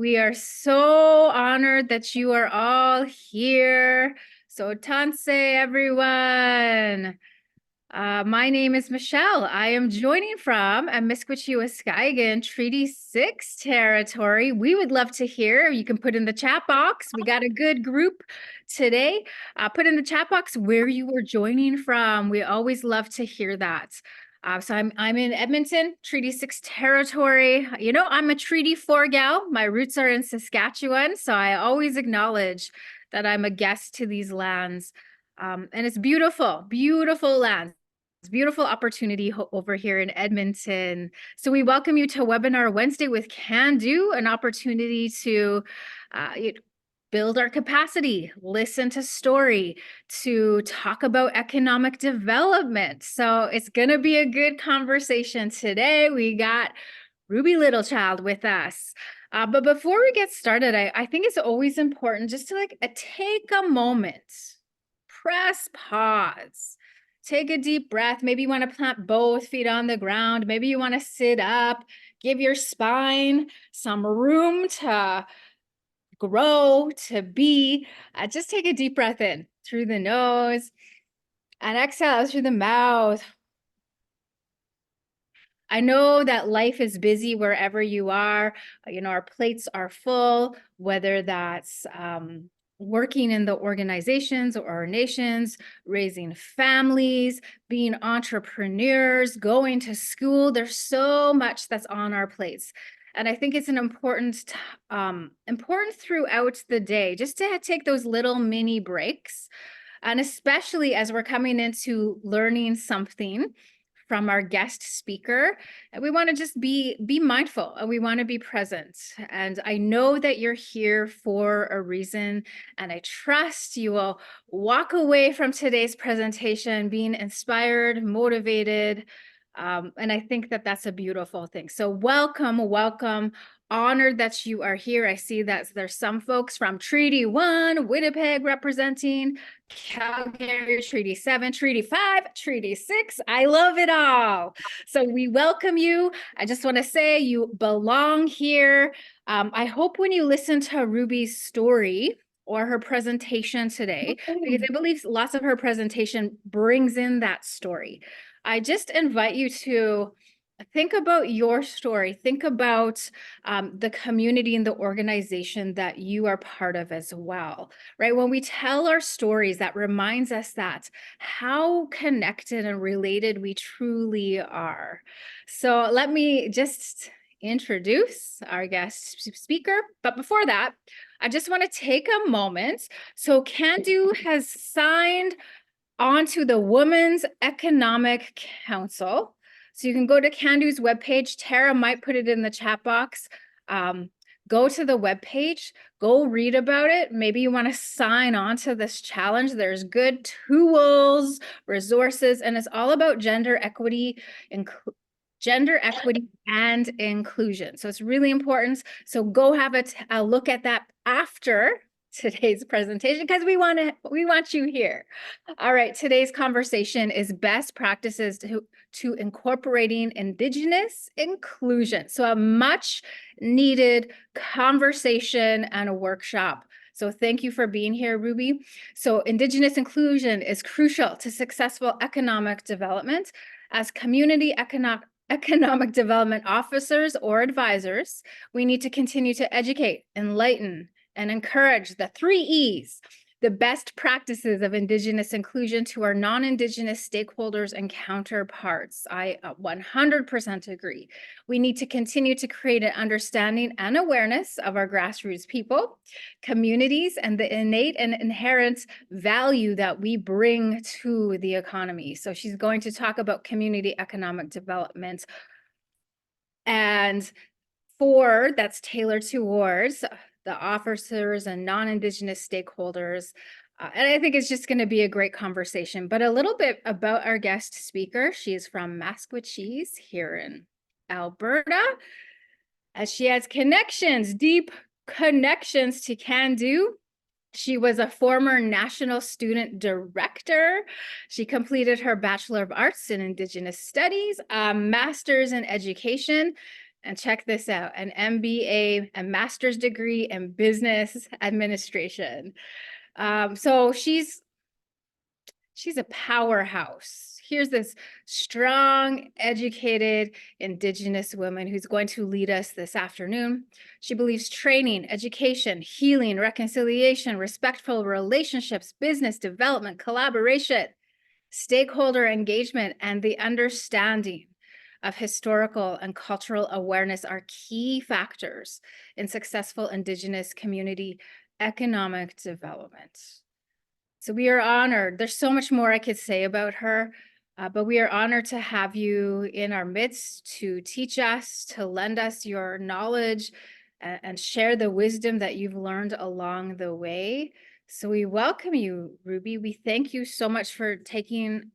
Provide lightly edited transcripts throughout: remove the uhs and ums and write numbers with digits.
We are so honored that you are all here. So tanse, everyone. My name is Michelle. I am joining from Amiskwaciwâskahikan Treaty 6 territory. We would love to hear. You can put in the chat box. We got a good group today. Put in the chat box where you were joining from. We always love to hear that. So I'm in Edmonton, Treaty 6 territory. You know, I'm a Treaty 4 gal. My roots are in Saskatchewan, so I always acknowledge that I'm a guest to these lands. And it's beautiful, beautiful lands. It's a beautiful opportunity over here in Edmonton. So we welcome you to Webinar Wednesday with Can Do, an opportunity to build our capacity, listen to story, to talk about economic development. So it's going to be a good conversation today. We got Ruby Littlechild with us. But before we get started, I think it's always important just to take a moment, press pause, take a deep breath. Maybe you want to plant both feet on the ground. Maybe you want to sit up, give your spine some room to grow, to be. Just take a deep breath in through the nose and exhale out through the mouth. I know that life is busy wherever you are. You know, our plates are full, whether that's working in the organizations or our nations, raising families, being entrepreneurs, going to school. There's so much that's on our plates. And I think it's an important throughout the day, just to take those little mini breaks. And especially as we're coming into learning something from our guest speaker, and we want to just be mindful, and we want to be present. And I know that you're here for a reason, and I trust you will walk away from today's presentation being inspired, motivated, and I think that that's a beautiful thing. So welcome. Honored that you are here. I see that there's some folks from Treaty 1, Winnipeg representing, Calgary, Treaty 7, Treaty 5, Treaty 6. I love it all. So we welcome you. I just want to say you belong here. I hope when you listen to Ruby's story or her presentation today, because I believe lots of her presentation brings in that story, I just invite you to think about your story. Think about the community and the organization that you are part of as well, right? When we tell our stories, that reminds us that how connected and related we truly are. So let me just introduce our guest speaker. But before that, I just want to take a moment. So Can Do has signed onto the Women's Economic Council. So you can go to Can Do's webpage. Tara might put it in the chat box. Go to the webpage, go read about it. Maybe you want to sign on to this challenge. There's good tools, resources, and it's all about gender equity and inclusion. So it's really important. So go have a look at that after today's presentation, because we want you here. All right, today's conversation is best practices to incorporating Indigenous inclusion. So a much needed conversation and a workshop. So thank you for being here, Ruby. So Indigenous inclusion is crucial to successful economic development. As community economic development officers or advisors, we need to continue to educate, enlighten, and encourage the 3 E's, the best practices of Indigenous inclusion to our non-Indigenous stakeholders and counterparts. I 100% agree. We need to continue to create an understanding and awareness of our grassroots people, communities, and the innate and inherent value that we bring to the economy. So she's going to talk about community economic development. And 4, that's tailored towards the officers and non-Indigenous stakeholders. And I think it's just going to be a great conversation. But a little bit about our guest speaker. She's from Maskwacis here in Alberta. As she has connections, deep connections to Can Do. She was a former national student director. She completed her Bachelor of Arts in Indigenous Studies, a master's in education. And check this out, an MBA, a master's degree in business administration. So she's a powerhouse. Here's this strong, educated Indigenous woman who's going to lead us this afternoon. She believes training, education, healing, reconciliation, respectful relationships, business development, collaboration, stakeholder engagement, and the understanding of historical and cultural awareness are key factors in successful Indigenous community economic development. So we are honored. There's so much more I could say about her, but we are honored to have you in our midst to teach us, to lend us your knowledge, and share the wisdom that you've learned along the way. So we welcome you, Ruby. We thank you so much for taking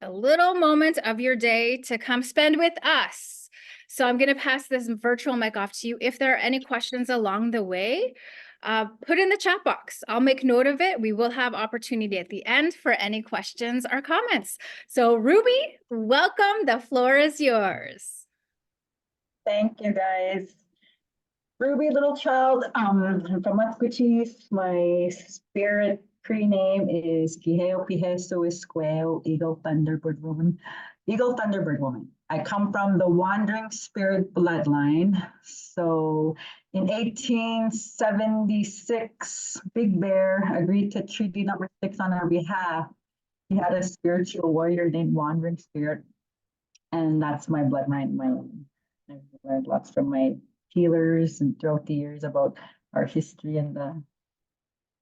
a little moment of your day to come spend with us. So I'm going to pass this virtual mic off to you. If there are any questions along the way, put in the chat box. I'll make note of it. We will have opportunity at the end for any questions or comments. So Ruby, welcome. The floor is yours. Thank you, guys. Ruby Littlechild, I'm from Musqueam. My spirit pre-name is Kiheo Piheso Isqueo, Eagle Thunderbird Woman. Eagle Thunderbird Woman. I come from the Wandering Spirit bloodline. So in 1876, Big Bear agreed to Treaty Number 6 on our behalf. He had a spiritual warrior named Wandering Spirit, and that's my bloodline. I've learned lots from my healers and throughout the years about our history and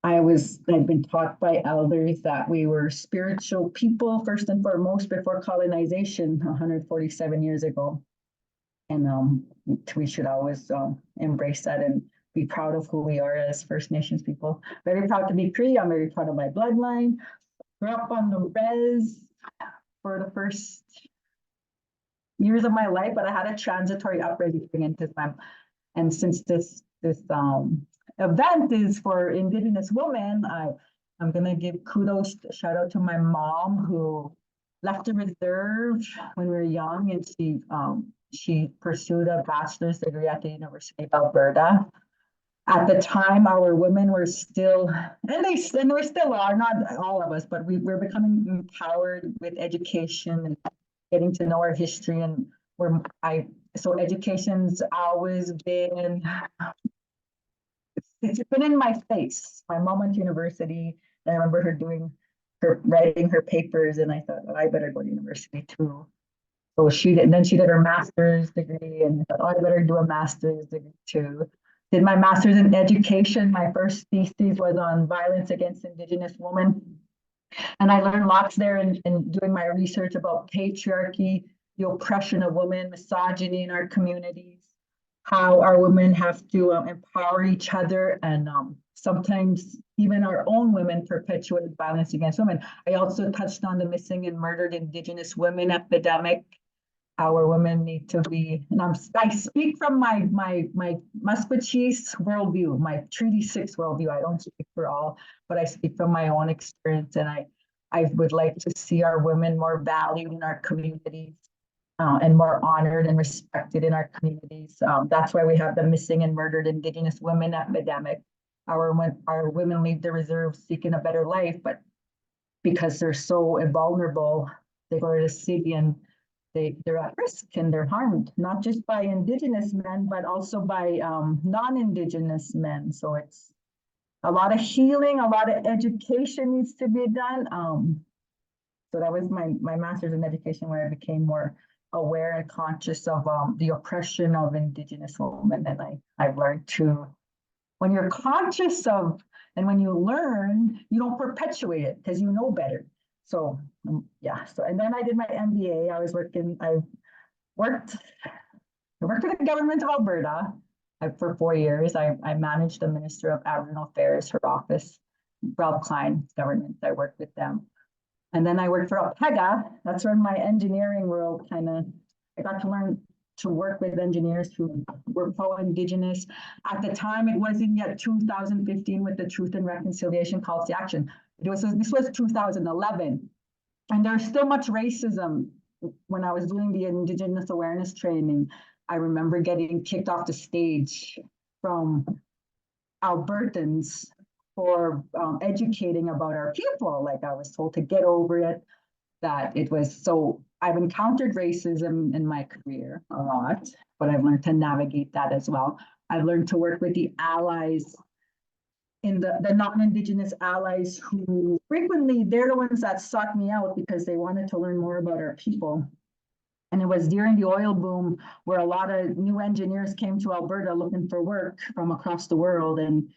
I've been taught by elders that we were spiritual people first and foremost before colonization 147 years ago. And we should always embrace that and be proud of who we are as First Nations people. Very proud to be Cree. I'm very proud of my bloodline. Grew up on the res for the first years of my life, but I had a transitory upbringing into them. And since this event is for Indigenous women, I'm gonna give kudos, shout out to my mom who left the reserve when we were young, and she pursued a bachelor's degree at the University of Alberta. At the time, our women were still, and we still are, not all of us, but we're becoming empowered with education and getting to know our history. And so education's always been, it's been in my face. My mom went to university, and I remember her writing her papers, and I thought, oh, I better go to university too. So then she did her master's degree, and I thought, oh, I better do a master's degree too. Did my master's in education. My first thesis was on violence against Indigenous women. And I learned lots there in doing my research about patriarchy, the oppression of women, misogyny in our communities, how our women have to empower each other, and sometimes even our own women perpetuate violence against women. I also touched on the missing and murdered Indigenous women epidemic. Our women need to be, and I speak from my Musqueam worldview, my Treaty 6 worldview. I don't speak for all, but I speak from my own experience, and I would like to see our women more valued in our communities and more honored and respected in our communities. That's why we have the missing and murdered Indigenous women epidemic. Our women leave the reserve seeking a better life, but because they're so vulnerable, they go to the city and they're at risk and they're harmed, not just by Indigenous men, but also by non-Indigenous men. So it's a lot of healing, a lot of education needs to be done. So that was my master's in education, where I became more aware and conscious of the oppression of Indigenous women. And I've learned to, when you're conscious of, and when you learn, you don't perpetuate it because you know better. So yeah, and then I did my MBA. I worked for the government of Alberta for 4 years. I managed the Minister of Aboriginal Affairs, her office, Ralph Klein government. I worked with them. And then I worked for Alpega. That's where my engineering world I got to learn to work with engineers who were pro-Indigenous. At the time, it wasn't yet 2015 with the Truth and Reconciliation Call to Action. This was 2011. And there's still much racism when I was doing the Indigenous awareness training. I remember getting kicked off the stage from Albertans for educating about our people. Like I was told to get over it, that it was so. I've encountered racism in my career a lot, but I've learned to navigate that as well. I've learned to work with the allies in the non-Indigenous allies who frequently they're the ones that sought me out because they wanted to learn more about our people. And it was during the oil boom where a lot of new engineers came to Alberta looking for work from across the world. And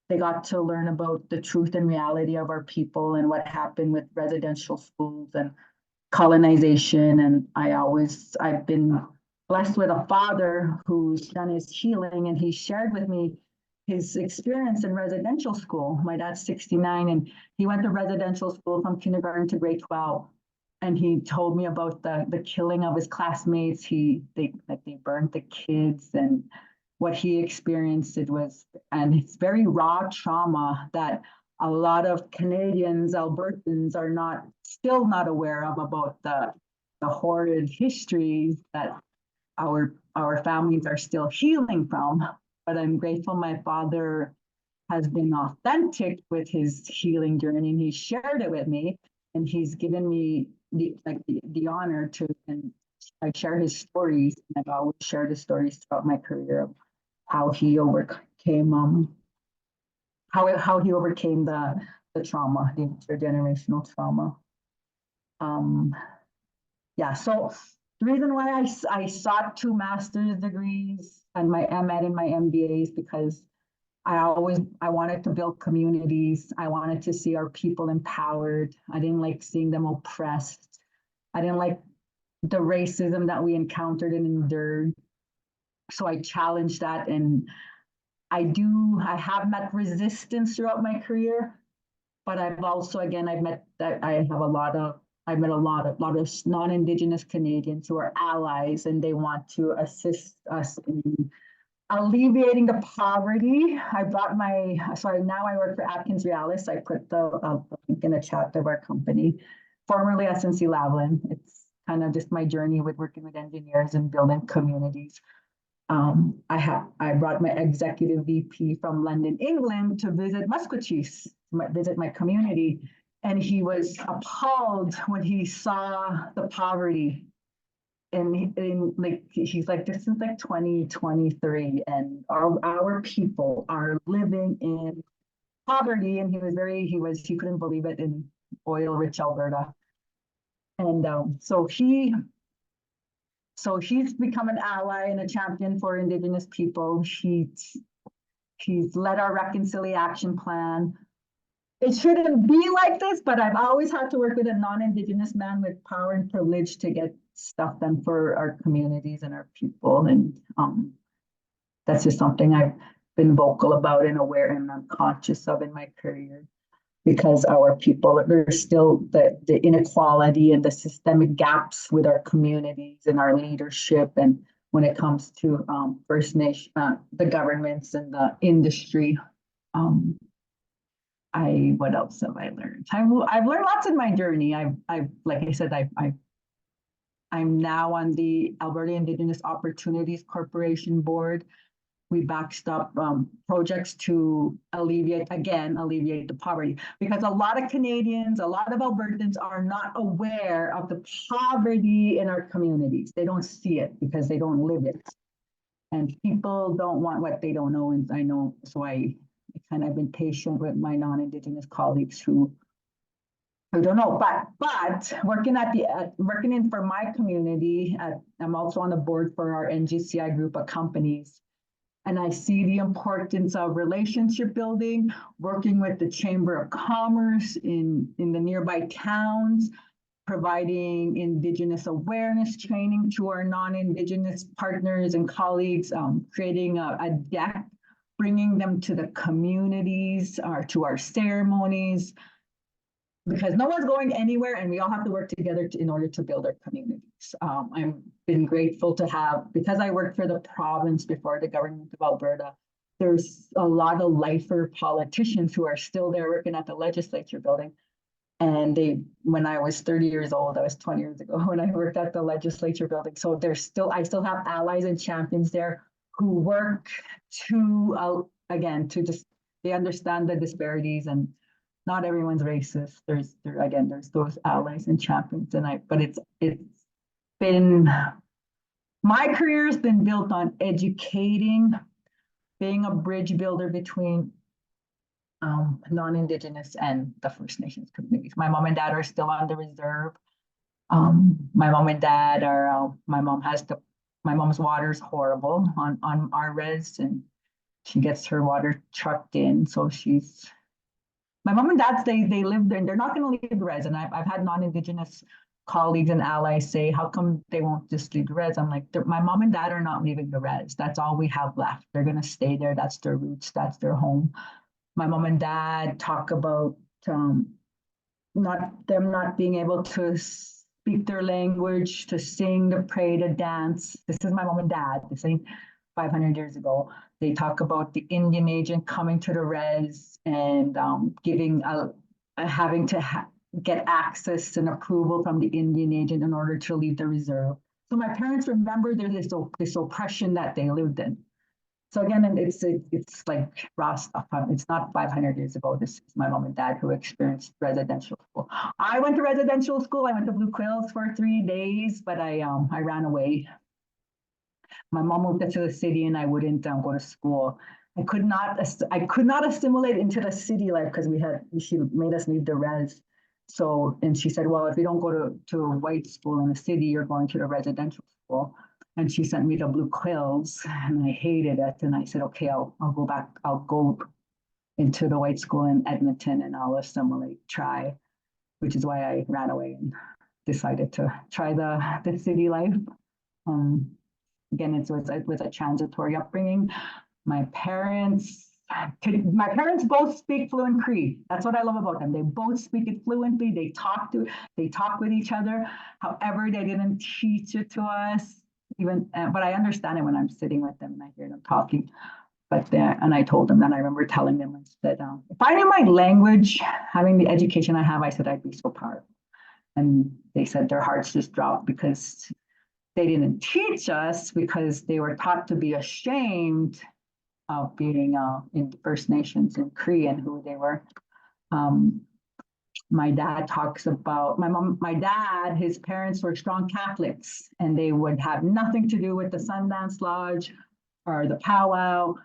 they got to learn about the truth and reality of our people and what happened with residential schools and colonization. And I've been blessed with a father who's done his healing, and he shared with me his experience in residential school. My dad's 69, and he went to residential school from kindergarten to grade 12. And he told me about the killing of his classmates. They burned the kids, and what he experienced. And it's very raw trauma that a lot of Canadians, Albertans are still not aware of, about the horrid histories that our families are still healing from. But I'm grateful my father has been authentic with his healing journey, and he shared it with me, and he's given me the honor to, and I share his stories, and I've always shared his stories throughout my career of how he overcame how he overcame the trauma, the intergenerational trauma. Yeah, so the reason why I sought 2 master's degrees and my MEd and my MBA is because I wanted to build communities. I wanted to see our people empowered. I didn't like seeing them oppressed. I didn't like the racism that we encountered and endured. So I challenged that, and I have met resistance throughout my career, but I've also, again, I've met a lot of non-Indigenous Canadians who are allies, and they want to assist us in alleviating the poverty. Now I work for Atkins Realis. I put the link in the chat of our company, formerly SNC-Lavalin. It's kind of just my journey with working with engineers and building communities. I brought my executive VP from London, England, to visit Musqueam, visit my community, and he was appalled when he saw the poverty. And he's like, this is like 2023, and our people are living in poverty. And he couldn't believe it in oil-rich Alberta. And so he's become an ally and a champion for Indigenous people. He's led our reconciliation plan. It shouldn't be like this, but I've always had to work with a non-Indigenous man with power and privilege to get stuff done for our communities and our people. And that's just something I've been vocal about and aware and I'm conscious of in my career, because our people, there's still the inequality and the systemic gaps with our communities and our leadership. And when it comes to First Nation, the governments and the industry, what else have I learned? I've learned lots in my journey. Like I said, I'm now on the Alberta Indigenous Opportunities Corporation board. We backstop projects to alleviate the poverty, because a lot of Canadians, a lot of Albertans are not aware of the poverty in our communities. They don't see it because they don't live it. And people don't want what they don't know. And I know, so I kind of been patient with my non-Indigenous colleagues who don't know, but working in for my community, I'm also on the board for our NGCI group of companies. And I see the importance of relationship building, working with the Chamber of Commerce in the nearby towns, providing Indigenous awareness training to our non-Indigenous partners and colleagues, creating a deck, bringing them to the communities or to our ceremonies, because no one's going anywhere and we all have to work together in order to build our communities. I've been grateful to have, because I worked for the province before the government of Alberta, there's a lot of lifer politicians who are still there working at the legislature building. And when I was 30 years old, that was 20 years ago, when I worked at the legislature building. So I still have allies and champions there who work again, to just, they understand the disparities, and not everyone's racist. There's those allies and champions. But it's been, my career has been built on educating, being a bridge builder between non-Indigenous and the First Nations communities. My mom and dad are still on the reserve. My mom and dad are, my mom's water is horrible on our res, and she gets her water trucked in. So my mom and dad, they live there, and they're not going to leave the res. And I've had non-Indigenous colleagues and allies say, how come they won't just leave the res? I'm like, my mom and dad are not leaving the res. That's all we have left. They're going to stay there. That's their roots. That's their home. My mom and dad talk about not being able to speak their language, to sing, to pray, to dance. This is my mom and dad. This ain't 500 years ago. They talk about the Indian agent coming to the res and having to get access and approval from the Indian agent in order to leave the reserve. So my parents remember there's this oppression that they lived in. So again, and it's like raw stuff. It's not 500 years ago. This is my mom and dad who experienced residential school. I went to residential school. I went to Blue Quills for 3 days, but I ran away. My mom moved into the city, and I wouldn't go to school. I could not assimilate into the city life because she made us leave the res. So, and she said, well, if you don't go to a white school in the city, you're going to the residential school. And she sent me to Blue Quills, and I hated it. And I said, okay, I'll go back. I'll go into the white school in Edmonton, and I'll assimilate, try, which is why I ran away and decided to try the city life. Again, it was a transitory upbringing. My parents both speak fluent Cree. That's what I love about them. They both speak it fluently. They talk with each other. However, they didn't teach it to us. But I understand it when I'm sitting with them and I hear them talking. And I told them that. I remember telling them, that if I knew my language, having the education I have, I said I'd be so powerful. And they said their hearts just dropped because they didn't teach us, because they were taught to be ashamed of being in First Nations and Cree and who they were. My dad talks about my dad, his parents were strong Catholics, and they would have nothing to do with the Sundance Lodge or the powwow.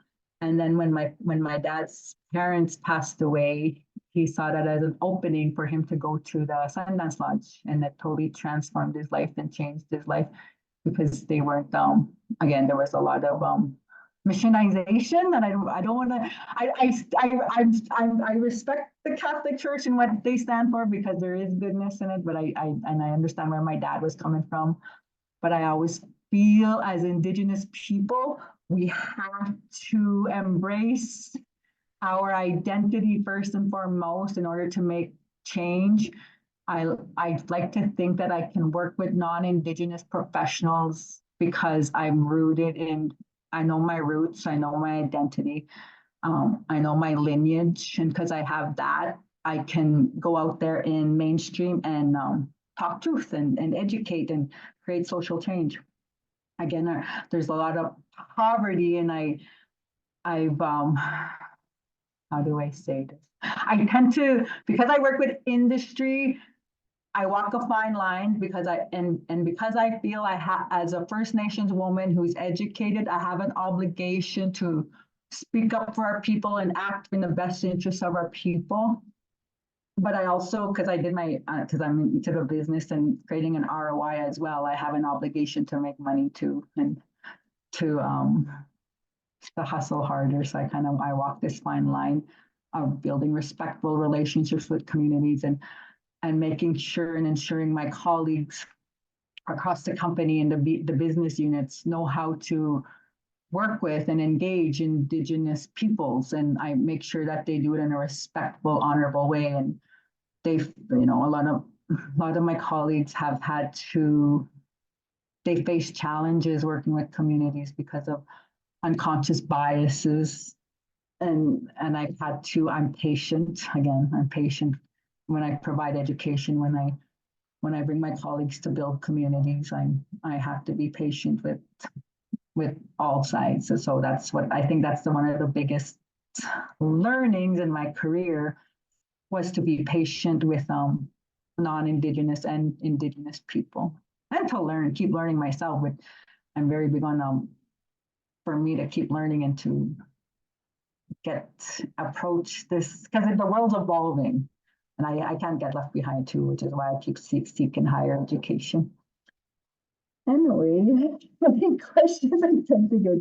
And then when my dad's parents passed away, he saw that as an opening for him to go to the Sundance Lodge, and that totally transformed his life and changed his life, because they weren't, again, there was a lot of missionization, and I don't want to. I respect the Catholic Church and what they stand for, because there is goodness in it. But I understand where my dad was coming from. But I always feel, as Indigenous people, we have to embrace our identity first and foremost in order to make change. I'd like to think that I can work with non-Indigenous professionals because I'm rooted in, I know my roots, I know my identity, I know my lineage, and because I have that, I can go out there in mainstream and talk truth and educate and create social change. Again, there's a lot of poverty, and I've how do I say this? I tend to, because I work with industry, I walk a fine line, because because I feel as a First Nations woman who's educated, I have an obligation to speak up for our people and act in the best interest of our people. But I also, because because I'm into the business and creating an ROI as well, I have an obligation to make money too, and to hustle harder. So I walk this fine line of building respectful relationships with communities, and making sure and ensuring my colleagues across the company and the business units know how to work with and engage Indigenous peoples. And I make sure that they do it in a respectful, honorable way. And they've, a lot of my colleagues they face challenges working with communities because of unconscious biases. And I'm patient. Again, I'm patient when I provide education, when I bring my colleagues to build communities, I have to be patient with all sides. So that's what I think that's one of the biggest learnings in my career was to be patient with non-Indigenous and Indigenous people, and to learn, keep learning myself. With I'm very big on for me to keep learning and to approach this because the world's evolving, and I can't get left behind too, which is why I keep seeking higher education. Anyway, I think questions I tend to get.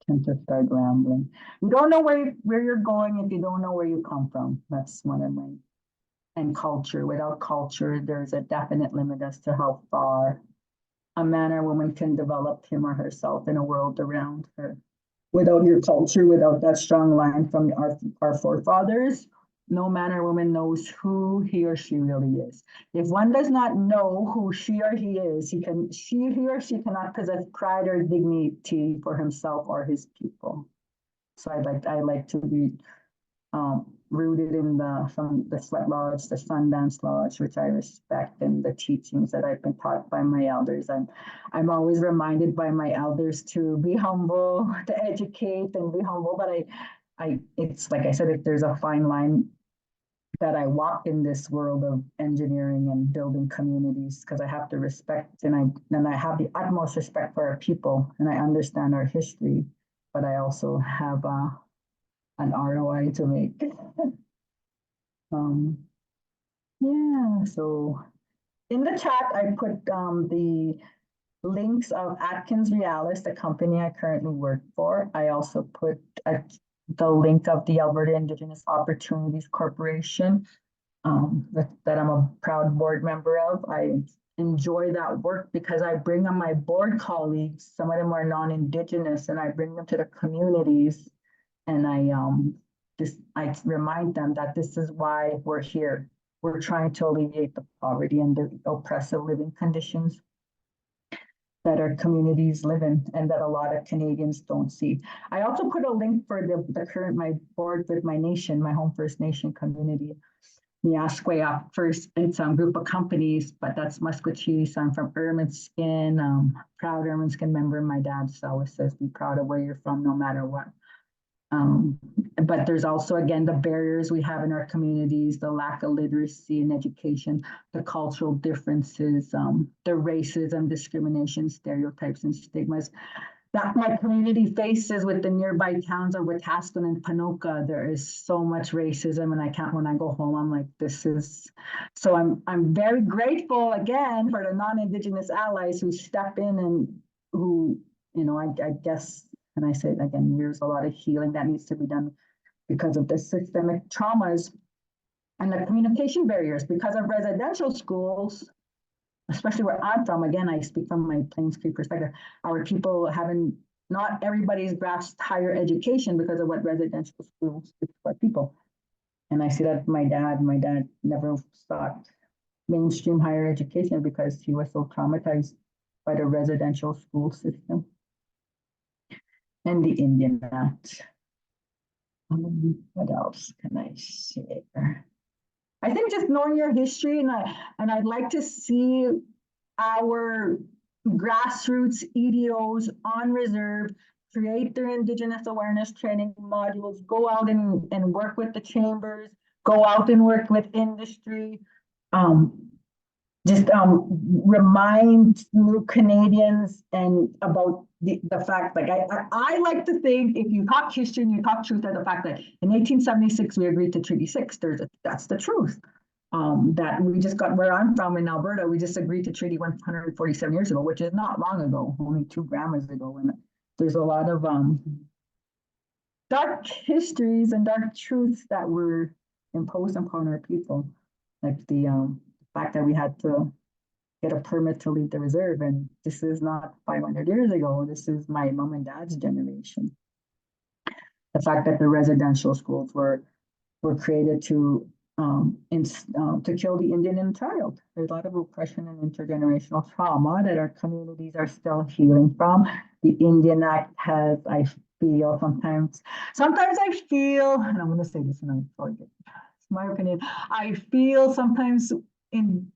Tend to start rambling. You don't know where you're going if you don't know where you come from. That's one of my and culture. Without culture, there's a definite limit as to how far a man or woman can develop him or herself in a world around her. Without your culture, without that strong line from our forefathers, no man or woman knows who he or she really is. If one does not know who she or he is, he or she cannot possess pride or dignity for himself or his people. So I like to be rooted in from the Sweat Lodge, the Sundance Lodge, which I respect, and the teachings that I've been taught by my elders. I'm always reminded by my elders to be humble, to educate and be humble. But it's like I said, if there's a fine line that I walk in this world of engineering and building communities, because I have to respect and I have the utmost respect for our people, and I understand our history, but I also have an ROI to make. Yeah, so in the chat, I put the links of Atkins Realis, the company I currently work for. I also put the link of the Alberta Indigenous Opportunities Corporation that I'm a proud board member of. I enjoy that work because I bring on my board colleagues, some of them are non-Indigenous, and I bring them to the communities, and I remind them that this is why we're here. We're trying to alleviate the poverty and the oppressive living conditions that our communities live in and that a lot of Canadians don't see. I also put a link for the current my board with my nation, my home First Nation community. Niasqueya First, it's a group of companies, but that's Musqueam. So I'm from Ermineskin, proud Ermineskin member. My dad always says, be proud of where you're from, no matter what. But there's also, again, the barriers we have in our communities, the lack of literacy and education, the cultural differences, the racism, discrimination, stereotypes, and stigmas that my community faces with the nearby towns of Wetaskiwin and Ponoka. There is so much racism, and when I go home, I'm like, this is, so I'm very grateful again for the non-Indigenous allies who step in and who, I guess, and I say it again, there's a lot of healing that needs to be done because of the systemic traumas and the communication barriers because of residential schools, especially where I'm from. Again, I speak from my Plains Cree perspective. Our people not everybody's grasped higher education because of what residential schools do for people. And I see that my dad never sought mainstream higher education because he was so traumatized by the residential school system and the Indian Act. What else can I share? I think just knowing your history, and I'd like to see our grassroots EDOs on reserve create their Indigenous awareness training modules, go out and work with the chambers, go out and work with industry, just remind new Canadians and about the fact, like I like to think if you talk history and you talk truth, that the fact that in 1876 we agreed to Treaty 6, that's the truth. That we just got, where I'm from in Alberta, we just agreed to Treaty 147 years ago, which is not long ago, only 2 grammars ago. And there's a lot of dark histories and dark truths that were imposed upon our people, like the fact that we had to get a permit to leave the reserve, and this is not 500 years ago. This is my mom and dad's generation. The fact that the residential schools were created to kill the Indian child. There's a lot of oppression and intergenerational trauma that our communities are still healing from. The Indian Act has, I feel sometimes I feel, and I'm going to say this and I'm sorry, it's my opinion. I feel sometimes in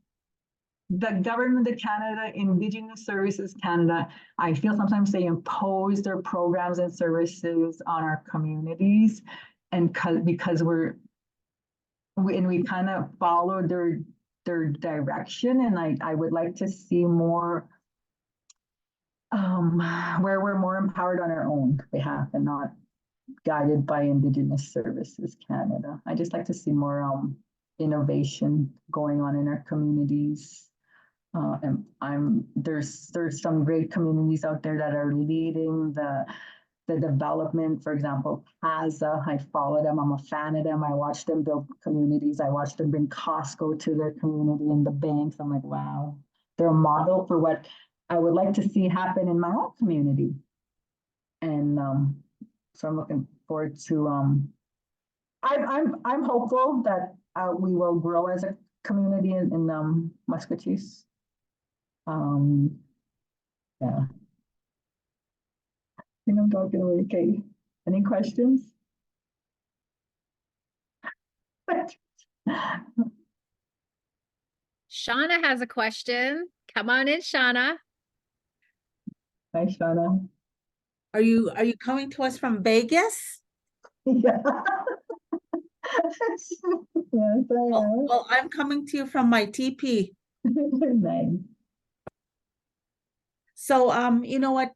the government of Canada, Indigenous Services Canada, I feel sometimes they impose their programs and services on our communities, and because we kind of follow their direction, and I would like to see more where we're more empowered on our own behalf and not guided by Indigenous Services Canada. I just like to see more innovation going on in our communities. And there's some great communities out there that are leading the development. For example, PAZA, I follow them. I'm a fan of them. I watch them build communities. I watch them bring Costco to their community and the banks. I'm like, wow, they're a model for what I would like to see happen in my own community. And so I'm looking forward to. I'm hopeful that we will grow as a community in Muscatine. Yeah, I think I'm talking away. Okay, any questions? Shauna has a question. Come on in, Shauna. Hi, Shauna. Are you coming to us from Vegas? Yeah. Yes, I am. Well, I'm coming to you from my TP. Nice. So, you know what?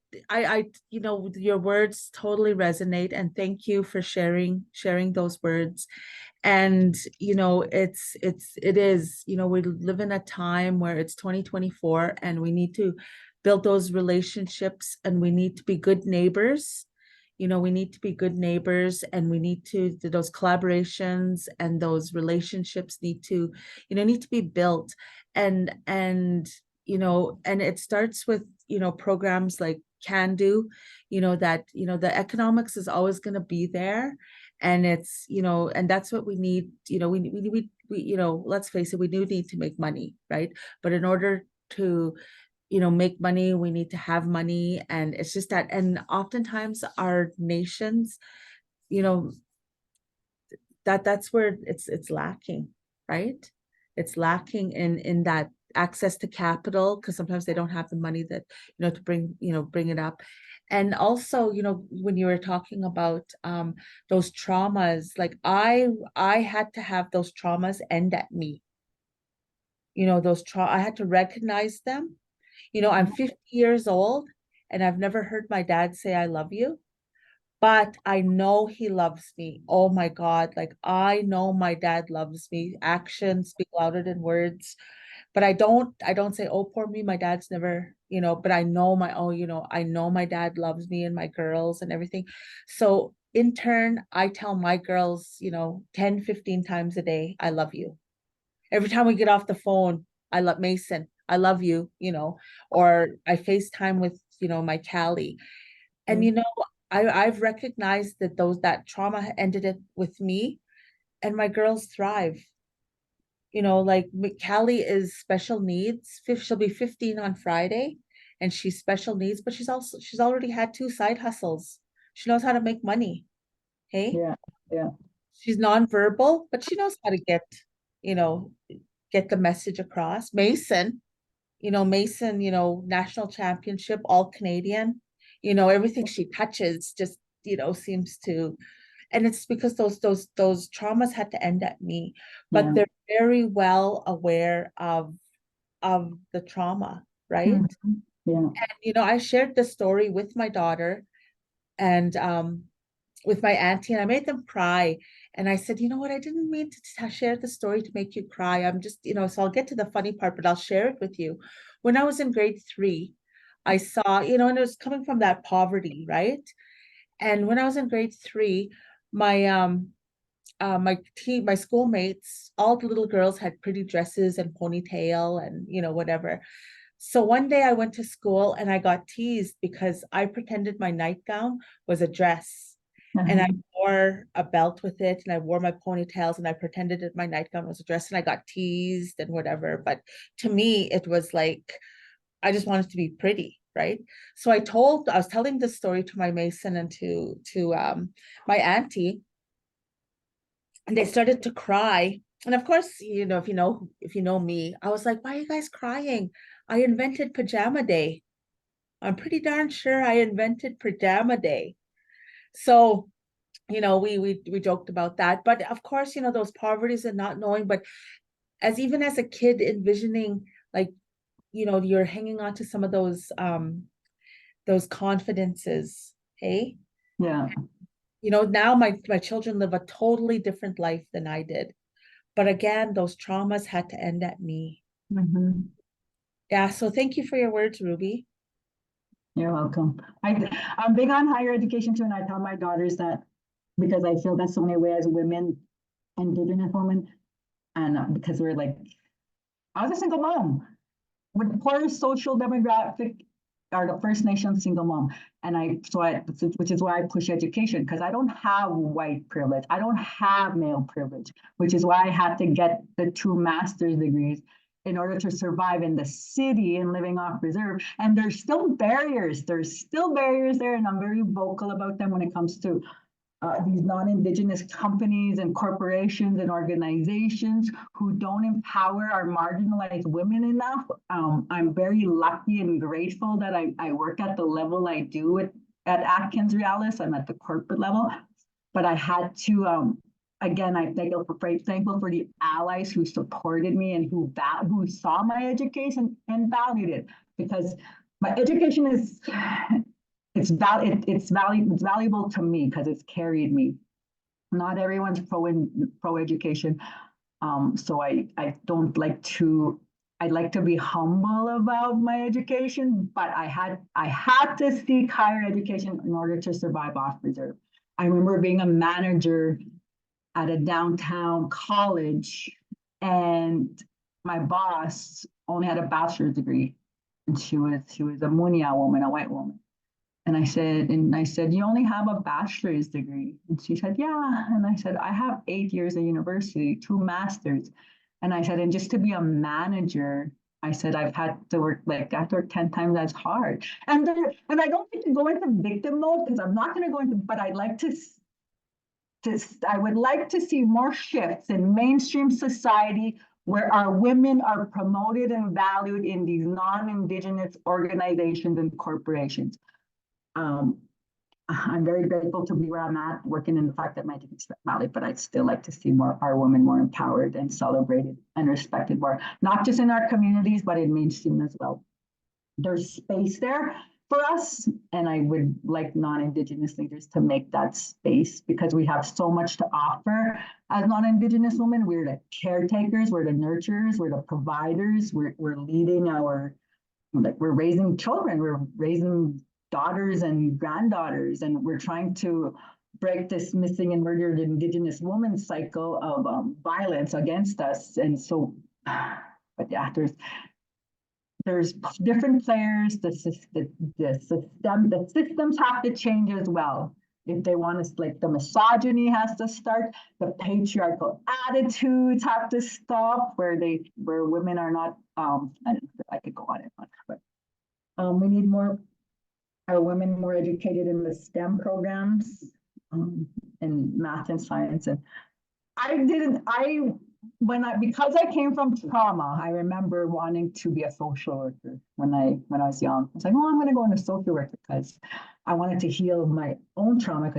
Your words totally resonate, and thank you for sharing those words. And it is, we live in a time where it's 2024, and we need to build those relationships, and we need to be good neighbors. We need to be good neighbors, and we need to those collaborations and those relationships need to be built. And it starts with programs like Can Do, that the economics is always going to be there, and it's and that's what we need. We let's face it, we do need to make money, right? But in order to make money, we need to have money. And it's just that, and oftentimes our nations, you know that's where it's lacking, right? It's lacking in that access to capital, because sometimes they don't have the money that to bring it up. And also, when you were talking about those traumas, like I had to have those traumas end at me. I had to recognize them. I'm 50 years old, and I've never heard my dad say I love you, but I know he loves me. Oh my God. Like, I know my dad loves me. Actions speak louder than words. But I don't say, oh, poor me, my dad's never, but I know I know my dad loves me and my girls and everything. So in turn, I tell my girls, 10, 15 times a day, I love you. Every time we get off the phone, I love Mason, I love you, or I FaceTime with, my Callie. And I've recognized that that trauma ended it with me, and my girls thrive. Like Callie is special needs. She'll be 15 on Friday, and she's special needs, but she's already had 2 side hustles. She knows how to make money. Hey, Yeah, yeah, she's nonverbal, but she knows how to you know, get the message across. Mason, national championship, all Canadian, everything she touches just, seems to, and it's because those traumas had to end at me, but yeah. they're very well aware of the trauma, right? Mhm. Yeah. And, I shared the story with my daughter and with my auntie, and I made them cry. And I said, you know what? I didn't mean to share the story to make you cry. I'm just, so I'll get to the funny part, but I'll share it with you. When I was in grade 3, I saw, and it was coming from that poverty, right? And when I was in grade 3, my my schoolmates, all the little girls had pretty dresses and ponytail and whatever. So one day I went to school and I got teased because I pretended my nightgown was a dress, and I Uh-huh. wore a belt with it, and I wore my ponytails, and I pretended that my nightgown was a dress, and I got teased and whatever. But to me, it was like I just wanted to be pretty, right? So I was telling this story to my Mason and to my auntie, and they started to cry. And of course, if you know me, I was like, why are you guys crying? I invented pajama day. I'm pretty darn sure I invented pajama day. So, we joked about that. But of course, those poverties and not knowing, but even as a kid envisioning, like, you're hanging on to some of those confidences, hey? Yeah. Now my children live a totally different life than I did. But again, those traumas had to end at me. Mm-hmm. Yeah, so thank you for your words, Ruby. You're welcome. I'm big on higher education too, and I tell my daughters that because I feel that's the only way as women, Indigenous women, and because we're like, I was a single mom with the poorest social demographic are the First Nations single mom. And which is why I push education, because I don't have white privilege. I don't have male privilege, which is why I had to get the 2 master's degrees in order to survive in the city and living off reserve. And there's still barriers. There's still barriers there. And I'm very vocal about them when it comes to these non-Indigenous companies and corporations and organizations who don't empower our marginalized women enough. I'm very lucky and grateful that I work at the level I do at Atkins Realis. I'm at the corporate level, but I had to, again, I'm thankful for the allies who supported me and who saw my education and valued it, because my education is it's valuable to me because it's carried me. Not everyone's pro education, so I don't like to. I'd like to be humble about my education, but I had to seek higher education in order to survive off reserve. I remember being a manager at a downtown college, and my boss only had a bachelor's degree, and she was a Munia woman, a white woman. And I said, you only have a bachelor's degree? And she said, yeah. And I said, I have 8 years of university, 2 masters. And I said, and just to be a manager, I said, I've had to work 10 times as hard. And I don't need to go into victim mode because I'm not going to go into, but I'd like I would like to see more shifts in mainstream society where our women are promoted and valued in these non-Indigenous organizations and corporations. I'm very grateful to be where I'm at, working in the fact that my education Valley, but I'd still like to see our women more empowered and celebrated and respected more, not just in our communities, but in mainstream as well. There's space there for us, and I would like non-Indigenous leaders to make that space because we have so much to offer as non-Indigenous women. We're the caretakers, we're the nurturers, we're the providers, we're leading we're raising children, we're raising daughters and granddaughters, and we're trying to break this missing and murdered Indigenous woman cycle of violence against us. And so, but yeah, there's different players. The systems have to change as well. If they want us, like the misogyny has to start, the patriarchal attitudes have to stop, where women are not. I could go on and on, but we need our women more educated in the STEM programs, in math and science. And because I came from trauma, I remember wanting to be a social worker when I was young. I was like, oh, I'm going to go into social work because I wanted to heal my own trauma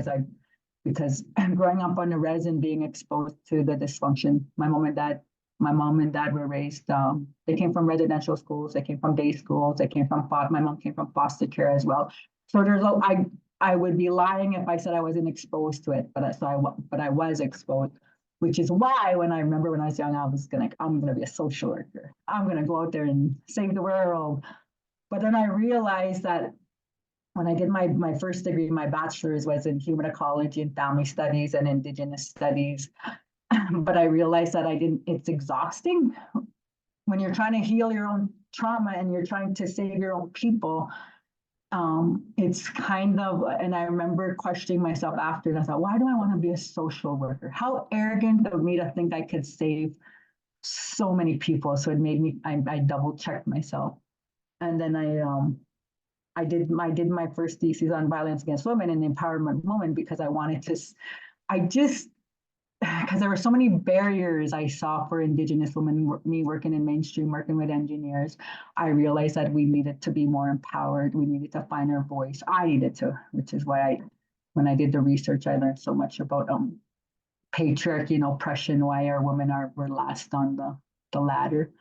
because growing up on the res and being exposed to the dysfunction, my mom and dad were raised, they came from residential schools, they came from day schools, my mom came from foster care as well. So I would be lying if I said I wasn't exposed to it, but I was exposed, which is why when I was young, I'm gonna be a social worker. I'm gonna go out there and save the world. But then I realized that when I did my first degree, my bachelor's was in human ecology and family studies and Indigenous studies. But I realized that it's exhausting when you're trying to heal your own trauma and you're trying to save your own people. It's kind of, and I remember questioning myself after, and I thought, why do I want to be a social worker? How arrogant of me to think I could save so many people. So it made me, I double checked myself. And then I did my first thesis on violence against women and the empowerment movement because I wanted to, because there were so many barriers I saw for Indigenous women, me working in mainstream, working with engineers. I realized that we needed to be more empowered. We needed to find our voice. I needed to, which is why when I did the research, I learned so much about patriarchy and oppression, why our women were last on the ladder.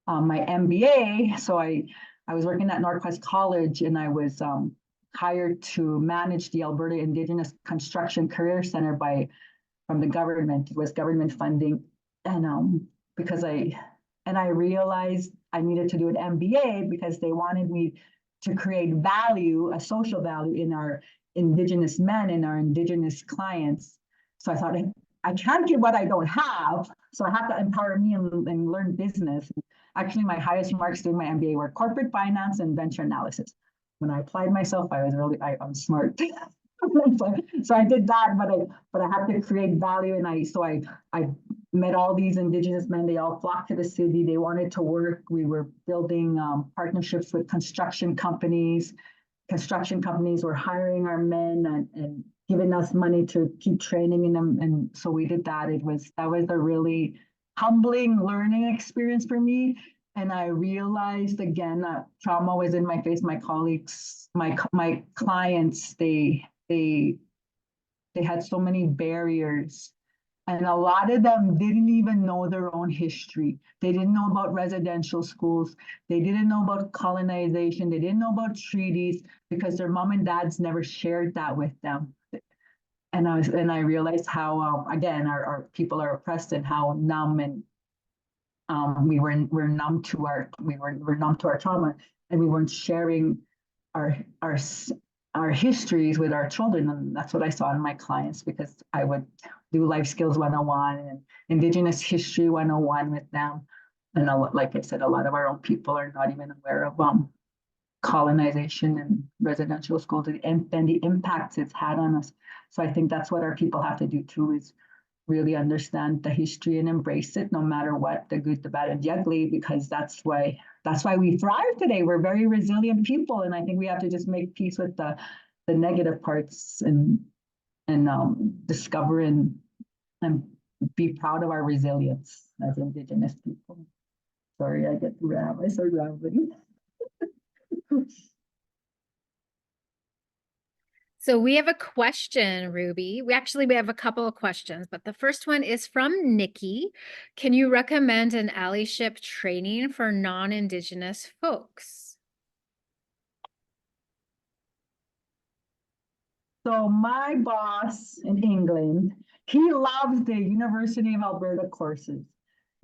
My MBA, so I was working at Northwest College and I was hired to manage the Alberta Indigenous Construction Career Center from the government. It was government funding, and because I realized I needed to do an MBA because they wanted me to create value, a social value in our Indigenous men and our Indigenous clients. So I thought I can't give what I don't have, so I have to empower me and learn business. Actually, my highest marks doing my MBA were corporate finance and venture analysis. When I applied myself, I'm smart. So I did that, but I had to create value, and I met all these Indigenous men. They all flocked to the city. They wanted to work. We were building partnerships with construction companies. Construction companies were hiring our men and giving us money to keep training in them, and so we did that. That was a really humbling learning experience for me. And I realized again that trauma was in my face. My colleagues, my clients, they had so many barriers, and a lot of them didn't even know their own history. They didn't know about residential schools. They didn't know about colonization. They didn't know about treaties because their mom and dads never shared that with them. And I realized how again our people are oppressed and how numb and we're numb to we're numb to our trauma, and we weren't sharing our histories with our children. And that's what I saw in my clients, because I would do life skills 101 and Indigenous history 101 with them. And like I said, a lot of our own people are not even aware of colonization and residential schools and the impacts it's had on us. So I think that's what our people have to do too, is really understand the history and embrace it, no matter what, the good, the bad, and the ugly, because that's why we thrive today. We're very resilient people, and I think we have to just make peace with the negative parts and discover and be proud of our resilience as Indigenous people. Sorry, I start rambling. So we have a question, Ruby. We have a couple of questions, but the first one is from Nikki. Can you recommend an allyship training for non-Indigenous folks? So my boss in England, he loves the University of Alberta courses.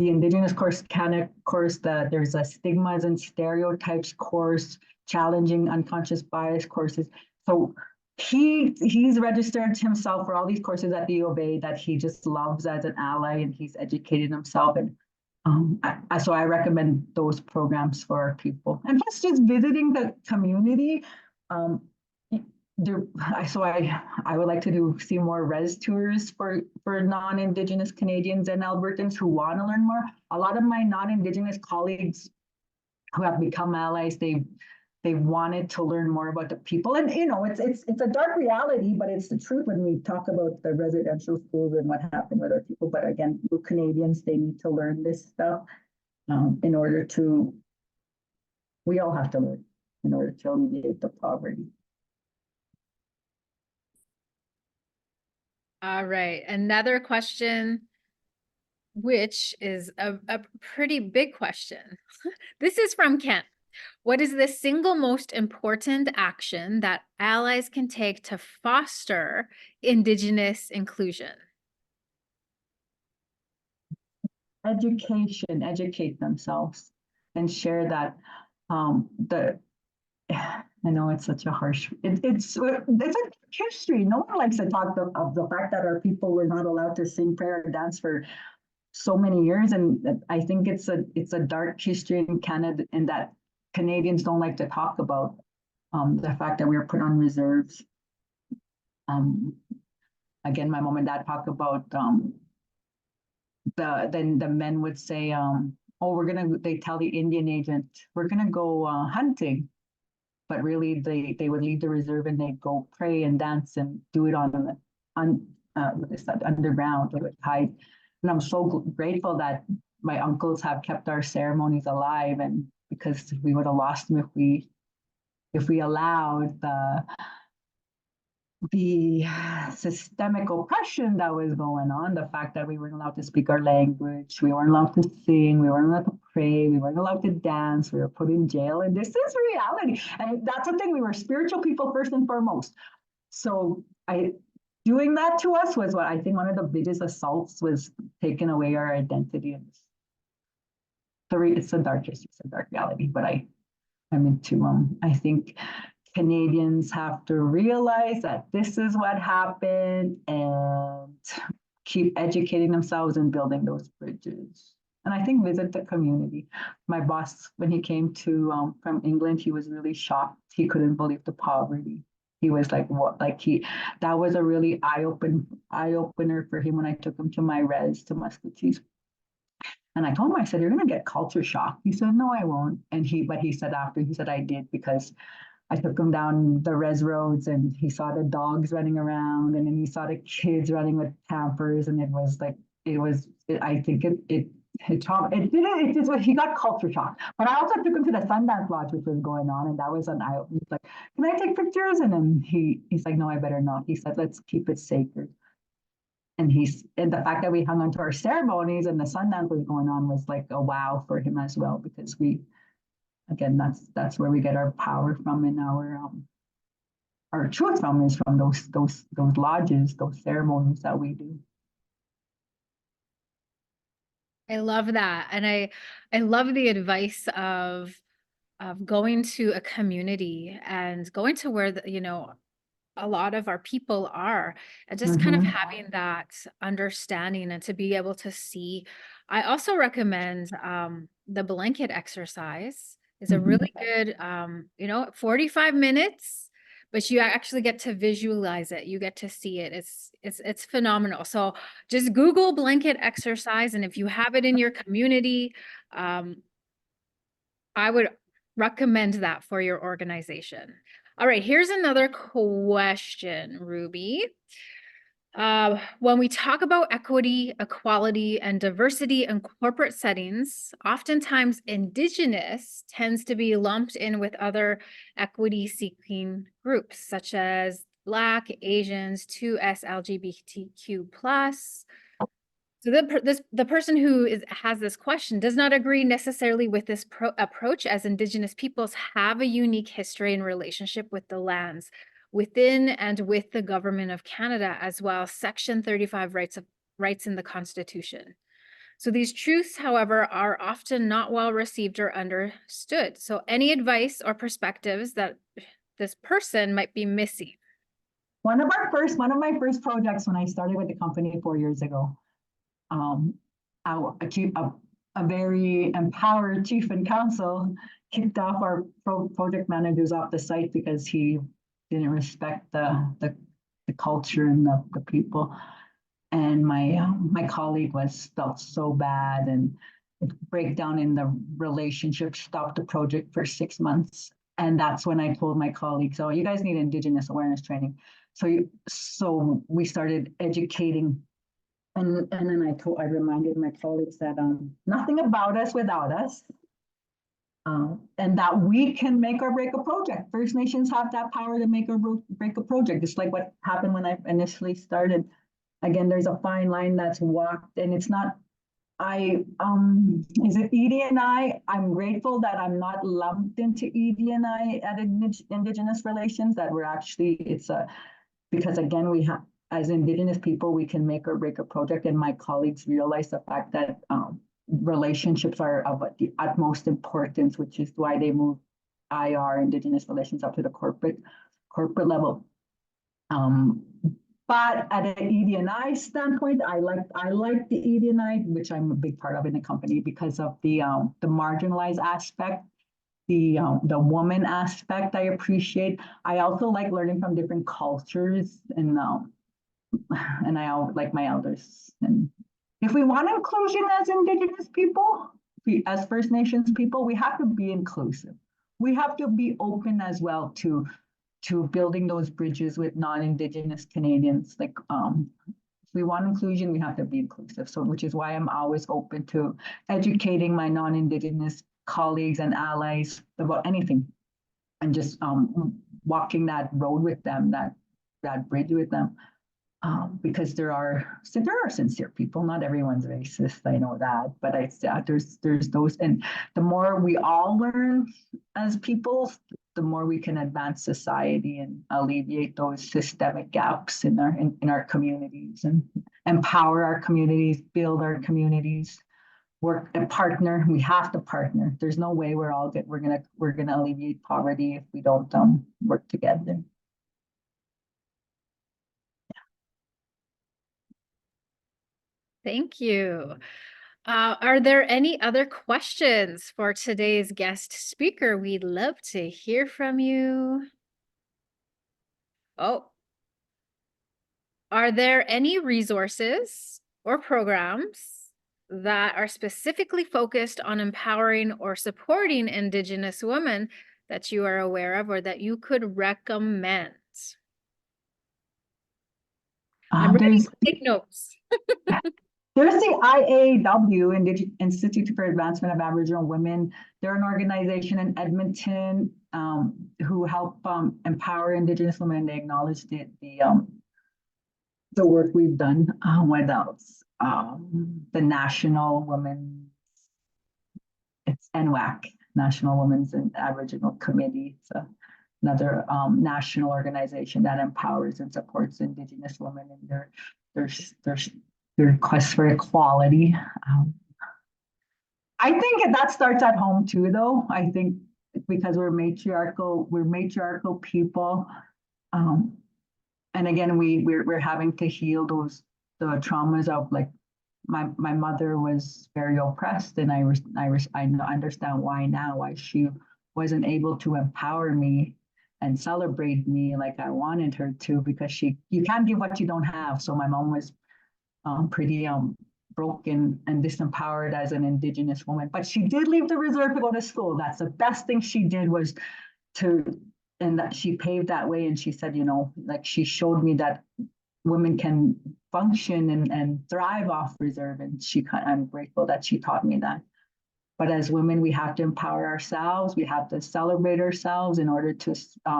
The Indigenous course, there's a stigmas and stereotypes course, challenging unconscious bias courses. So he's registered himself for all these courses at the U of A that he just loves as an ally, and he's educated himself. And so I recommend those programs for our people. And plus just visiting the community. So I would like to see more res tours for non-Indigenous Canadians and Albertans who want to learn more. A lot of my non-Indigenous colleagues who have become allies, they wanted to learn more about the people. And it's a dark reality, but it's the truth when we talk about the residential schools and what happened with our people. But again, Canadians, they need to learn this stuff in order to, we all have to learn in order to alleviate the poverty. All right, another question, which is a pretty big question. This is from Kent. What is the single most important action that allies can take to foster Indigenous inclusion? Educate themselves and share that. I know it's such a harsh, it's a history. No one likes to talk of the fact that our people were not allowed to sing prayer and dance for so many years. And I think it's a dark history in Canada, and that Canadians don't like to talk about the fact that we were put on reserves. Again, my mom and dad talk about then the men would say, oh, they tell the Indian agent, we're gonna go hunting. but really they would leave the reserve and they'd go pray and dance and do it what is that, underground. They would hide. And I'm so grateful that my uncles have kept our ceremonies alive, and because we would have lost them if we allowed the systemic oppression that was going on, the fact that we weren't allowed to speak our language, we weren't allowed to sing, we weren't allowed to pray, we weren't allowed to dance, we were put in jail. And this is reality. And that's the thing, we were spiritual people first and foremost. So doing that to us was what I think one of the biggest assaults, was taking away our identity. And it's a dark reality, but I'm into I think Canadians have to realize that this is what happened and keep educating themselves and building those bridges. And I think visit the community. My boss, when he came to from England, he was really shocked. He couldn't believe the poverty. He was like, what? That was a really eye-opener for him when I took him to my res to Muscatine. And I told him, I said, you're gonna get culture shock. He said, no, I won't. But he said I did, because I took him down the res roads and he saw the dogs running around, and then he saw the kids running with campers, and he got culture shock. But I also took him to the Sundance Lodge, which was going on, and that was an eye opener. He's like, can I take pictures? And then he's like, no, I better not. He said, let's keep it sacred. And the fact that we hung on to our ceremonies and the Sundance was going on was like a wow for him as well, because again, that's where we get our power from, and our truth from, is from those lodges, those ceremonies that we do. I love that. And I love the advice of going to a community and going to where a lot of our people are, and just kind of having that understanding and to be able to see. I also recommend the blanket exercise is a really good 45 minutes, but you actually get to visualize it. You get to see it. It's phenomenal. So just Google blanket exercise, and if you have it in your community, I would recommend that for your organization. All right, here's another question, Ruby. When we talk about equity, equality, and diversity in corporate settings, oftentimes Indigenous tends to be lumped in with other equity-seeking groups, such as Black, Asians, 2S, LGBTQ+. So the person who has this question does not agree necessarily with this approach, as Indigenous peoples have a unique history and relationship with the lands within and with the government of Canada, as well. Section 35 rights in the Constitution. So these truths, however, are often not well received or understood. So any advice or perspectives that this person might be missing? One of my first projects when I started with the company 4 years ago, a very empowered chief and council kicked off our project managers off the site because he didn't respect the culture and the people. And my colleague felt so bad, and breakdown in the relationship stopped the project for 6 months. And that's when I told my colleagues, so you guys need Indigenous awareness training. So we started educating. And then I reminded my colleagues that nothing about us without us, and that we can make or break a project. First Nations have that power to make or break a project. It's like what happened when I initially started. Again, there's a fine line that's walked, and it's not. Is it ED&I? I'm grateful that I'm not lumped into ED&I at Indigenous Relations. That we're actually because again we have. As Indigenous people, we can make or break a project, and my colleagues realize the fact that relationships are of the utmost importance, which is why they moved Indigenous Relations up to the corporate level. But at an ED&I standpoint, I like the ED&I, which I'm a big part of in the company, because of the marginalized aspect. The woman aspect I appreciate. I also like learning from different cultures, and I like my elders. And if we want inclusion as Indigenous people, as First Nations people, we have to be inclusive. we have to be open as well to building those bridges with non-Indigenous Canadians. Like, if we want inclusion, we have to be inclusive. So, which is why I'm always open to educating my non-Indigenous colleagues and allies about anything, and just walking that road with them, that bridge with them. Because there are sincere people. Not everyone's racist, I know that, but there's those, and the more we all learn as people, the more we can advance society and alleviate those systemic gaps in our communities, and empower our communities, build our communities, work and partner. We have to partner. There's no way we're gonna alleviate poverty if we don't work together. Thank you. Are there any other questions for today's guest speaker? We'd love to hear from you. Oh, are there any resources or programs that are specifically focused on empowering or supporting Indigenous women that you are aware of or that you could recommend? I'm ready There's to take notes. There's the IAW, Institute for Advancement of Aboriginal Women. They're an organization in Edmonton who help empower Indigenous women. They acknowledge the work we've done. What else? The National Women, it's NWAC, National Women's and Aboriginal Committee. It's another national organization that empowers and supports Indigenous women in their quest for equality. I think that starts at home too, though. I think because we're matriarchal people, and again, we're having to heal the traumas of, like, my mother was very oppressed, and I understand why she wasn't able to empower me and celebrate me like I wanted her to, because you can't give what you don't have. So my mom was pretty broken and disempowered as an Indigenous woman, but she did leave the reserve to go to school. That's the best thing she did, was and that she paved that way. And she said, like, she showed me that women can function and thrive off reserve. And I'm grateful that she taught me that. But as women, we have to empower ourselves. We have to celebrate ourselves in order to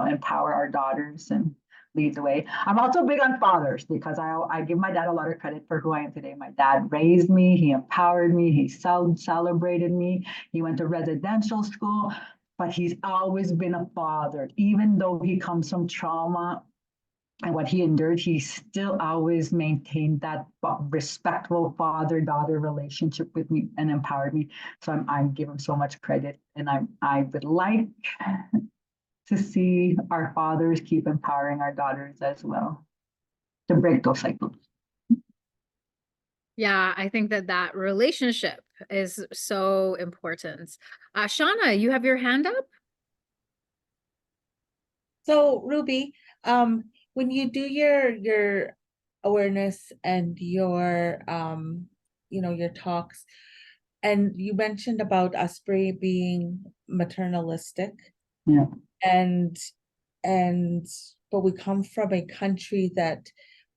empower our daughters and lead the way. I'm also big on fathers, because I give my dad a lot of credit for who I am today. My dad raised me, he empowered me, he celebrated me, he went to residential school, but he's always been a father. Even though he comes from trauma and what he endured, he still always maintained that respectful father-daughter relationship with me and empowered me. So I give him so much credit, and I would like to see our fathers keep empowering our daughters as well, to break those cycles. Yeah, I think that relationship is so important. Shauna, you have your hand up? So Ruby, when you do your awareness and your your talks, and you mentioned about Osprey being maternalistic, Yeah. and but we come from a country that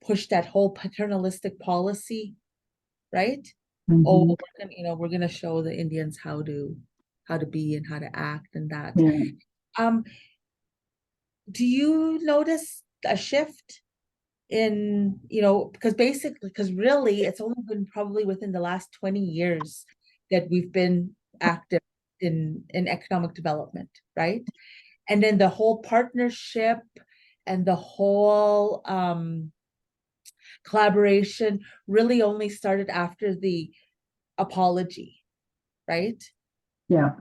pushed that whole paternalistic policy, right? Oh, we're gonna show the Indians how to be and how to act and that. Yeah. Do you notice a shift in, because really it's only been probably within the last 20 years that we've been active in economic development, right? And then the whole partnership and the whole collaboration really only started after the apology, right? Yeah.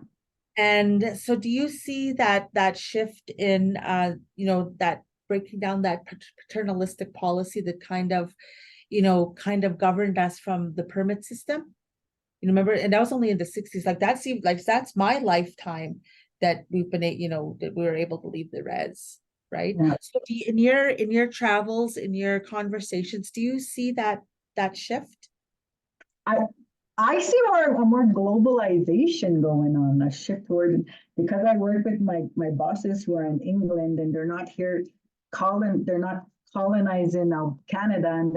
And so do you see that shift in that breaking down that paternalistic policy that kind of governed us from the permit system? Remember, and that was only in the 60s. Like, that seemed like that's my lifetime that we've been that we were able to leave the res, right? Yeah. So in your travels, in your conversations, do you see that shift? I see more globalization going on, a shift toward, because I work with my bosses who are in England and they're not here they're not colonizing Canada, and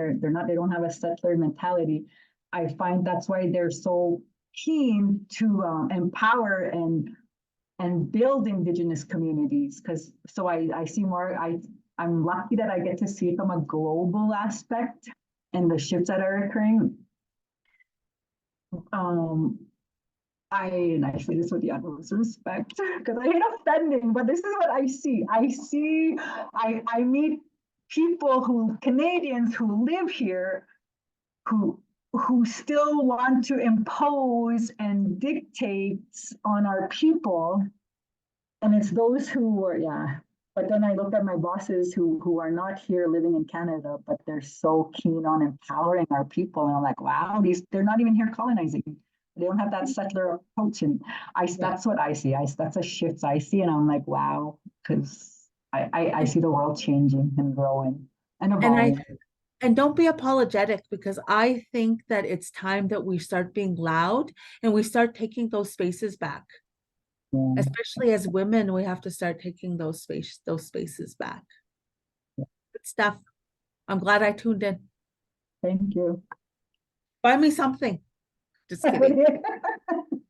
they don't have a settler mentality. I find that's why they're so keen to empower and build Indigenous communities. Because so I see more, I'm lucky that I get to see it from a global aspect and the shifts that are occurring. Um, and I say this with the utmost respect because I hate offending, but this is what I see. I meet people Canadians who live here, who still want to impose and dictate on our people. And it's those who are, yeah. But then I look at my bosses who are not here living in Canada, but they're so keen on empowering our people. And I'm like, wow, they're not even here colonizing. They don't have that settler approach. And that's what I see. That's a shift I see. And I'm like, wow, because I see the world changing and growing and evolving. And don't be apologetic, because I think that it's time that we start being loud and we start taking those spaces back. Yeah. Especially as women, we have to start taking those spaces back. Good stuff. I'm glad I tuned in. Thank you. Buy me something. Just kidding.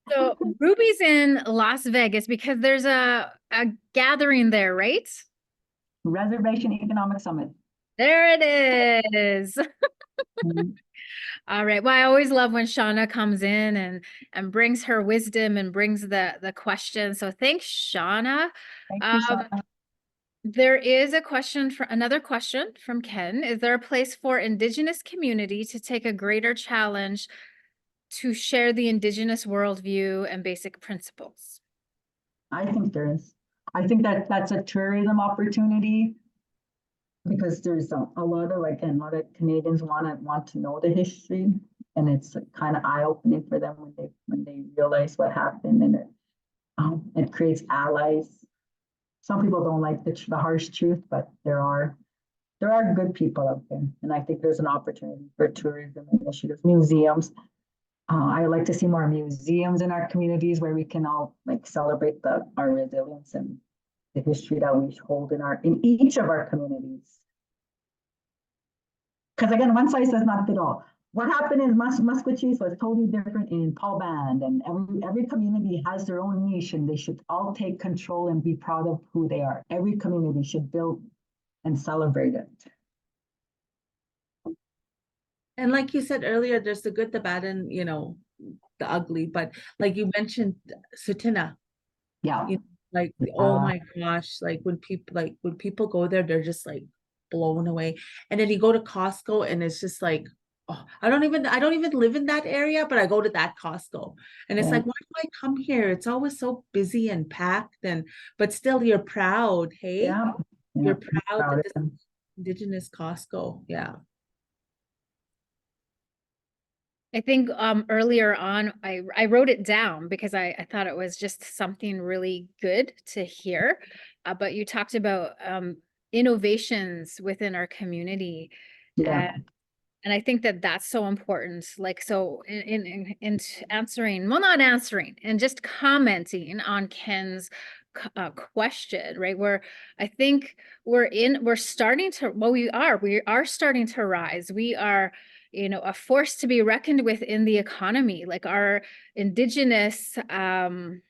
So Ruby's in Las Vegas because there's a gathering there, right? Reservation Economic Summit. There it is. All right. Well, I always love when Shauna comes in and brings her wisdom and brings the question. So thanks, Shauna. Thank you, Shauna. There is another question from Ken. Is there a place for Indigenous community to take a greater challenge to share the Indigenous worldview and basic principles? I think there is. I think that's a tourism opportunity, because there's a lot of Canadians want to know the history, and it's kind of eye opening for them when they realize what happened, and it creates allies. Some people don't like the harsh truth, but there are good people out there, and I think there's an opportunity for tourism initiatives, museums. I would like to see more museums in our communities where we can all celebrate our resilience and the history that we hold in each of our communities. Because again, one size does not fit all. What happened in Musqueam was totally different in Paul Band, and every community has their own niche, and they should all take control and be proud of who they are. Every community should build and celebrate it. And like you said earlier, there's the good, the bad, and the ugly. But like you mentioned, Sutina. Yeah. Oh my gosh, when people go there, they're just blown away. And then you go to Costco and it's just oh, I don't even live in that area, but I go to that Costco. And it's why do I come here? It's always so busy and packed, but still you're proud, hey? Yeah. You're proud that this is Indigenous Costco. Yeah. I think earlier on, I wrote it down because I thought it was just something really good to hear. But you talked about innovations within our community. Yeah. And I think that that's so important. So in answering, well, not answering, and just commenting on Ken's question, right? Where I think we're starting to, well, we are starting to rise. We are, a force to be reckoned with in the economy. Like our Indigenous, the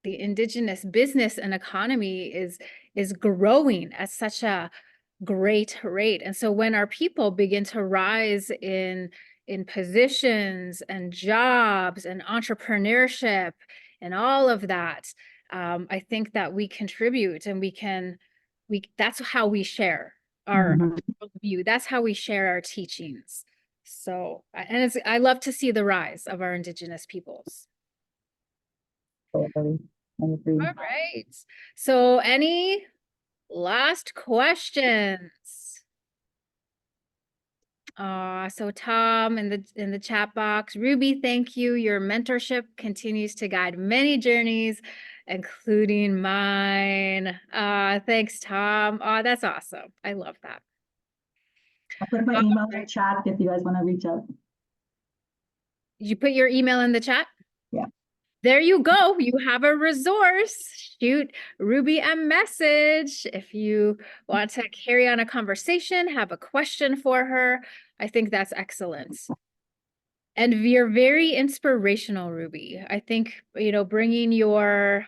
Indigenous business and economy is growing at such a great rate. And so when our people begin to rise in positions and jobs and entrepreneurship and all of that, I think that we contribute, and that's how we share our view. That's how we share our teachings. So, and I love to see the rise of our Indigenous peoples. Totally. I agree. All right. So any last questions? So Tom in the chat box, Ruby, thank you. Your mentorship continues to guide many journeys, including mine. Thanks, Tom. Oh, that's awesome. I love that. I'll put my email in the chat if you guys want to reach out. You put your email in the chat? Yeah. There you go. You have a resource. Shoot Ruby a message if you want to carry on a conversation, have a question for her. I think that's excellent. And you're very inspirational, Ruby. I think, bringing your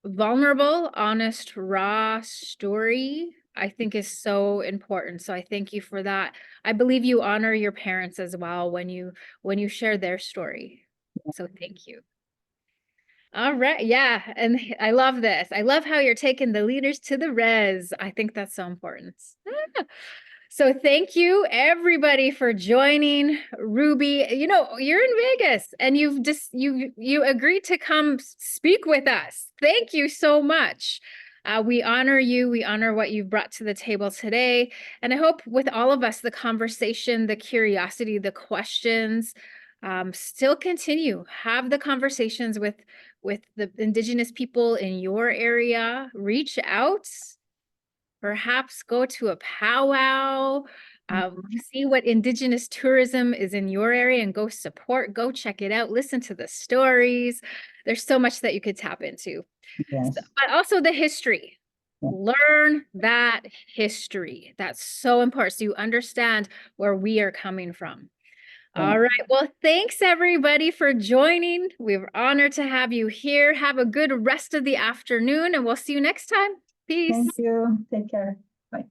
vulnerable, honest, raw story, I think is so important. So I thank you for that. I believe you honor your parents as well when you share their story. So thank you. All right. Yeah. And I love this. I love how you're taking the leaders to the res. I think that's so important. So thank you everybody for joining. Ruby, you're in Vegas and you've just you agreed to come speak with us. Thank you so much. We honor you. We honor what you've brought to the table today. And I hope with all of us, the conversation, the curiosity, the questions, still continue. Have the conversations with the Indigenous people in your area. Reach out. Perhaps go to a powwow, see what Indigenous tourism is in your area and go support, go check it out, listen to the stories. There's so much that you could tap into. Yes. But also the history. Yeah. Learn that history. That's so important so you understand where we are coming from. Yeah. All right. Well, thanks everybody for joining. We're honored to have you here. Have a good rest of the afternoon and we'll see you next time. Peace. Thank you. Take care. Bye.